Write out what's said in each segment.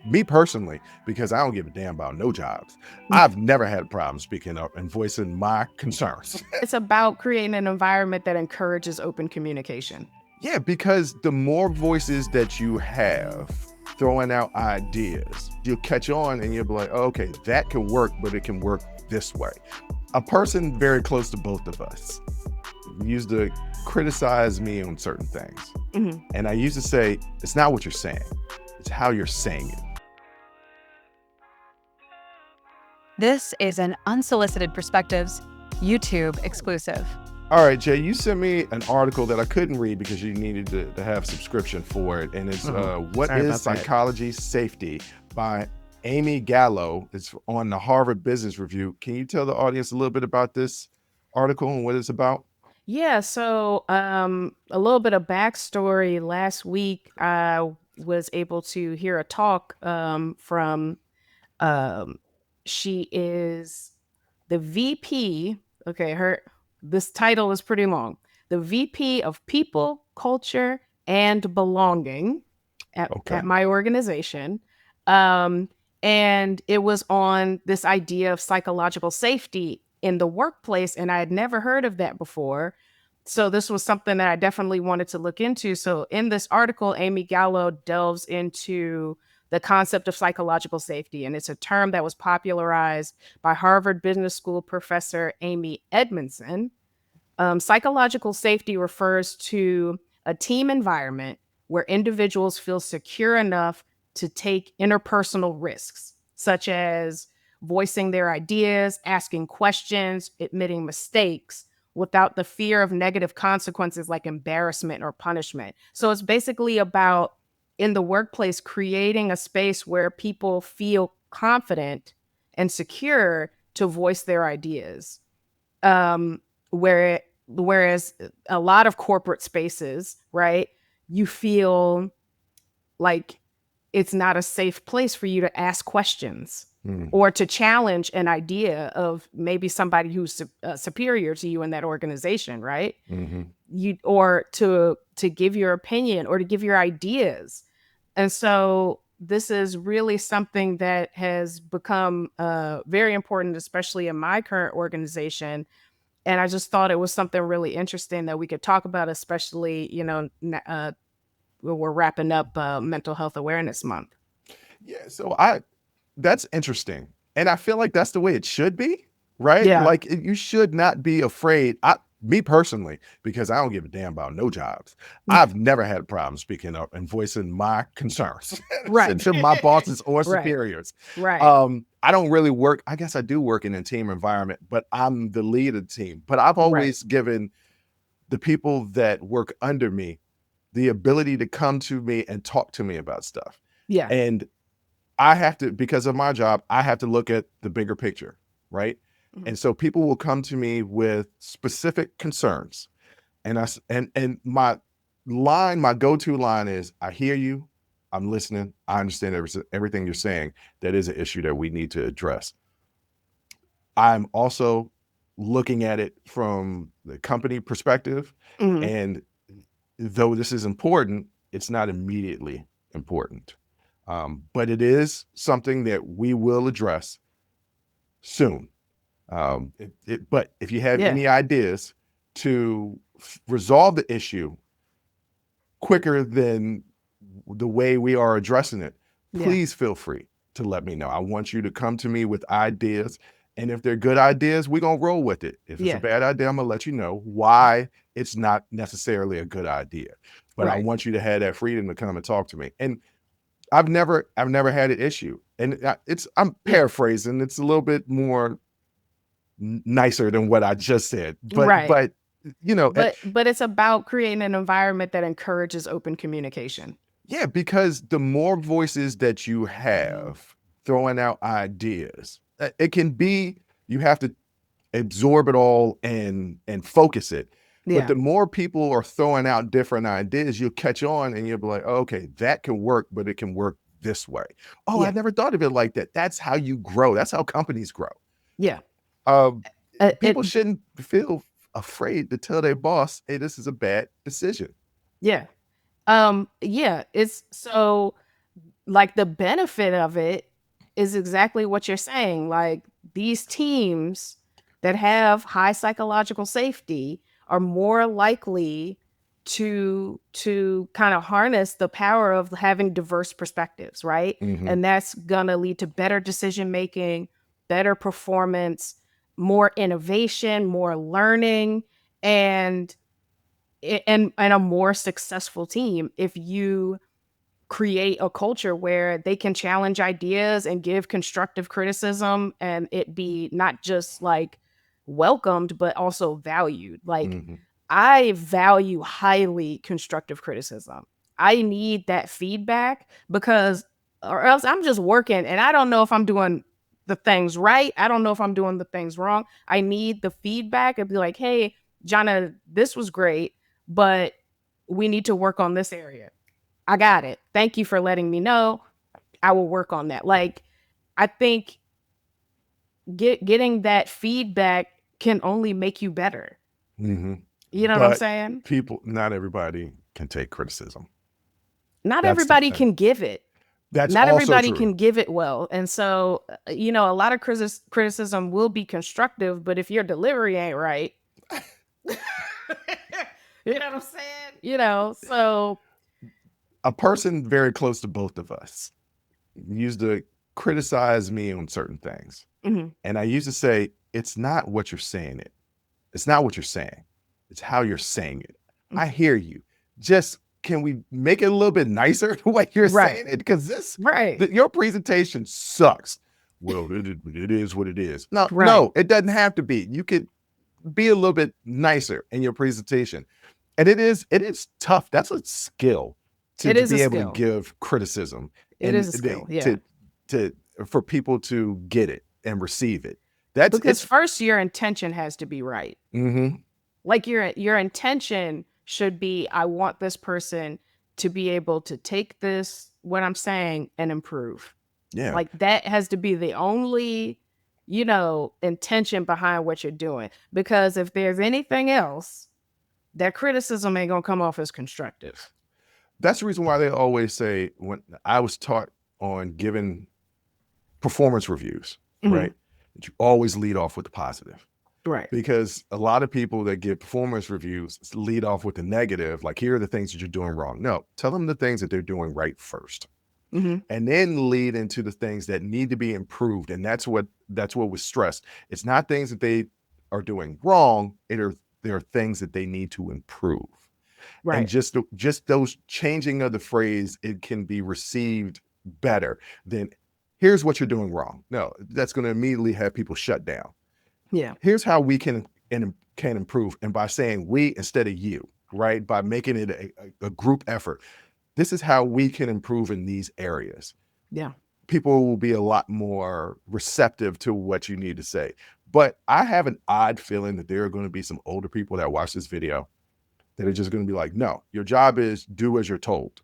Me personally, because I don't give a damn about no jobs. I've never had a problem speaking up and voicing my concerns. It's about creating an environment that encourages open communication. Yeah, because the more voices that you have throwing out ideas, you'll catch on and you'll be like, oh, okay, that can work, but it can work this way. A person very close to both of us used to criticize me on certain things. Mhm. And I used to say, it's not what you're saying, it's how you're saying it. This is an Unsolicited Perspectives YouTube exclusive. All right, Jay, you sent me an article that I couldn't read because you needed to have subscription for it. And it's What Sorry is about that. Psychology Safety by Amy Gallo. It's on the Harvard Business Review. Can you tell the audience a little bit about this article and what it's about? Yeah, so a little bit of backstory. Last week, I was able to hear a talk from um, she is the VP. Okay, her this title is pretty long. The VP of People, Culture, and Belonging Okay. at my organization. Um, and it was on this idea of psychological safety in the workplace. And I had never heard of that before. So this was something that I definitely wanted to look into. So in this article, Amy Gallo delves into the concept of psychological safety. And it's a term that was popularized by Harvard Business School professor Amy Edmondson. Psychological safety refers to a team environment where individuals feel secure enough to take interpersonal risks, such as voicing their ideas, asking questions, admitting mistakes without the fear of negative consequences like embarrassment or punishment. So it's basically about in the workplace creating a space where people feel confident and secure to voice their ideas. Whereas a lot of corporate spaces, right, you feel like it's not a safe place for you to ask questions Hmm. or to challenge an idea of maybe somebody who's superior to you in that organization, right? Mm-hmm. You or to give your opinion or to give your ideas. And so this is really something that has become very important, especially in my current organization. And I just thought it was something really interesting that we could talk about, especially, we're wrapping up Mental Health Awareness Month. Yeah, so that's interesting. And I feel like that's the way it should be, right? Yeah. Like you should not be afraid. Me personally, because I don't give a damn about no jobs. I've never had a problem speaking up and voicing my concerns Right. to my bosses or Right. superiors. Right. I don't really work. I guess I do work in a team environment, but I'm the lead of the team. But I've Right. always given the people that work under me the ability to come to me and talk to me about stuff. Yeah. And I have to, because of my job, I have to look at the bigger picture, right? Mhm. And so people will come to me with specific concerns. And and my go-to line is, I hear you, I'm listening, I understand everything you're saying. That is an issue that we need to address. I'm also looking at it from the company perspective. Mhm. And though this is important, it's not immediately important. But it is something that we will address soon. But if you have Yeah. any ideas to resolve the issue quicker than the way we are addressing it, Yeah. please feel free to let me know. I want you to come to me with ideas. And if they're good ideas, we're going to roll with it. If it's a Yeah. bad idea, I'm going to let you know why it's not necessarily a good idea. But I Right. want you to have that freedom to come and talk to me. And I've never had an issue. And I'm Yeah. paraphrasing. It's a little bit more nicer than what I just said. Right. But you know, But it's about creating an environment that encourages open communication. yeah, because the more voices that you have throwing out ideas, it can be, you have to absorb it all and focus it. But Yeah. the more people are throwing out different ideas, you'll catch on and you'll be like, oh, okay, that can work, but it can work this way. Oh, I Yeah. never thought of it like that. That's how you grow. That's how companies grow. Yeah. Um, It People shouldn't feel afraid to tell their boss, hey, this is a bad decision. yeah. Yeah, it's so like the benefit of it is exactly what you're saying. Like these teams that have high psychological safety are more likely to kind of harness the power of having diverse perspectives, right? Mhm. And that's gonna lead to better decision making, better performance, more innovation, more learning, and and a more successful team if you create a culture where they can challenge ideas and give constructive criticism and it be not just like welcomed but also valued. Like Mhm. I value highly constructive criticism. I need that feedback because or else I'm just working and I don't know if I'm doing the things right. I don't know if I'm doing the things wrong. I need the feedback and be like, "Hey, Jonna, this was great, but we need to work on this area." I got it. Thank you for letting me know. I will work on that. Like, I think getting that feedback can only make you better. Mhm. You know what I'm But saying? not everybody can take criticism. Not That's the everybody thing. can give it. That's Not also everybody true. can give it well. And so, a lot of criticism will be constructive, but if your delivery ain't right, you know what I'm saying? So A person very close to both of us used to criticize me on certain things. mhm, And I used to say, it's not what you're saying it. It's not what you're saying. It's how you're saying it. mm, I hear you. Just can we make it a little bit nicer the way you're right, saying it? Because right, your presentation sucks. Well, it is what it is. No, right. no, it doesn't have to be. You could be a little bit nicer in your presentation. And it is tough. That's a skill to, It to is a be able to skill. give criticism It and is a they skill. Yeah. to for people to get it and receive it. That's Because it's first your intention has to be right. mhm, Like your intention should be I want this person to be able to take this what I'm saying and improve. yeah. Like that has to be the only intention behind what you're doing because if there's anything else, that criticism ain't going to come off as constructive. That's the reason why they always say when I was taught on giving performance reviews, Mhm. right? That you always lead off with the positive. Right. Because a lot of people that give performance reviews lead off with the negative, like here are the things that you're doing wrong. No, tell them the things that they're doing right first. Mhm. And then lead into the things that need to be improved. And that's what was stressed. It's not things that they are doing wrong. There are things that they need to improve. And Right. just those changing of the phrase, it can be received better than here's what you're doing wrong. No, that's going to immediately have people shut down. Yeah. Here's how we can improve, and by saying we instead of you, right? By making it a group effort. This is how we can improve in these areas. Yeah. People will be a lot more receptive to what you need to say. But I have an odd feeling that there are going to be some older people that watch this video that are just going to be like, no, your job is do as you're told.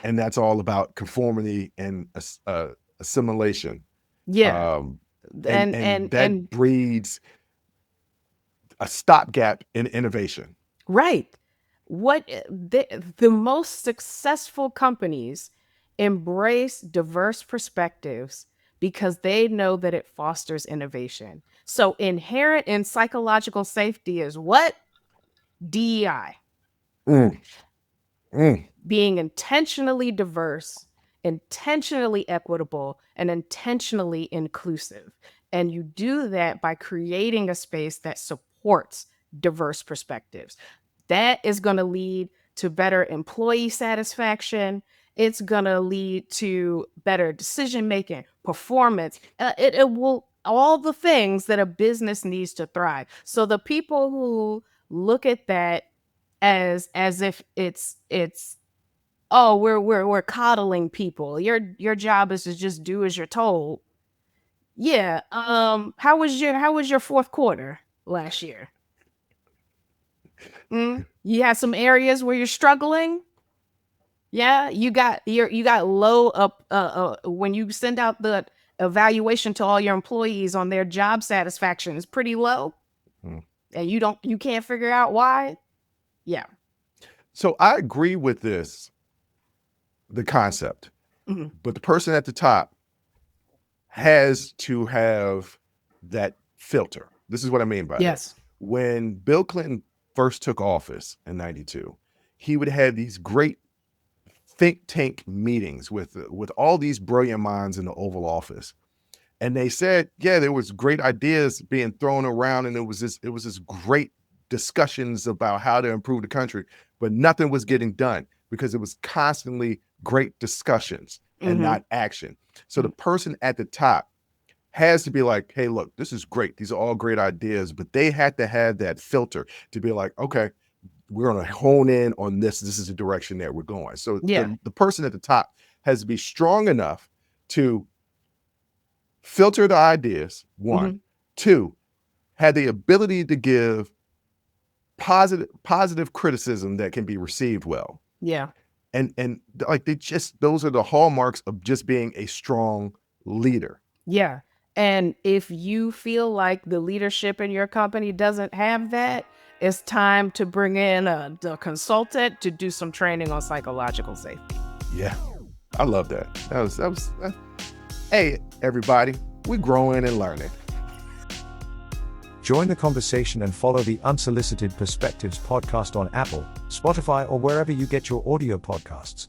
And that's all about conformity and assimilation. Yeah. Um, and And and and that and breeds a stopgap in innovation. right. The most successful companies embrace diverse perspectives because they know that it fosters innovation. So inherent in psychological safety is what? DEI, Mm, mm. being intentionally diverse, intentionally equitable, and intentionally inclusive. And you do that by creating a space that supports diverse perspectives. That is going to lead to better employee satisfaction. It's going to lead to better decision making, performance. It will all the things that a business needs to thrive. So the people who look at that as if it's oh we're coddling people. Your job is to just do as you're told. Yeah. How was your fourth quarter last year? You had some areas where you're struggling. Yeah, you got low up when you send out the evaluation to all your employees on their job satisfaction is pretty low, Mm. and you can't figure out why. Yeah. So I agree with the concept. Mhm. But the person at the top has to have that filter. This is what I mean by that. Yes. When Bill Clinton first took office in 92, he would have these great think tank meetings with all these brilliant minds in the Oval Office. And they said, yeah, there was great ideas being thrown around, and it was this great discussions about how to improve the country, but nothing was getting done because it was constantly great discussions and Mhm. not action. So the person at the top has to be like, hey, look, this is great. These are all great ideas, but they had to have that filter to be like, okay, we're going to hone in on this. This is the direction that we're going. So Yeah. the person at the top has to be strong enough to filter the ideas, one. Mhm. Two, had the ability to give positive criticism that can be received well. Yeah. And like those are the hallmarks of just being a strong leader. Yeah. And if you feel like the leadership in your company doesn't have that, it's time to bring in a consultant to do some training on psychological safety. Yeah, I love that. Hey, everybody, we're growing and learning. Join the conversation and follow the Unsolicited Perspectives podcast on Apple, Spotify, or wherever you get your audio podcasts.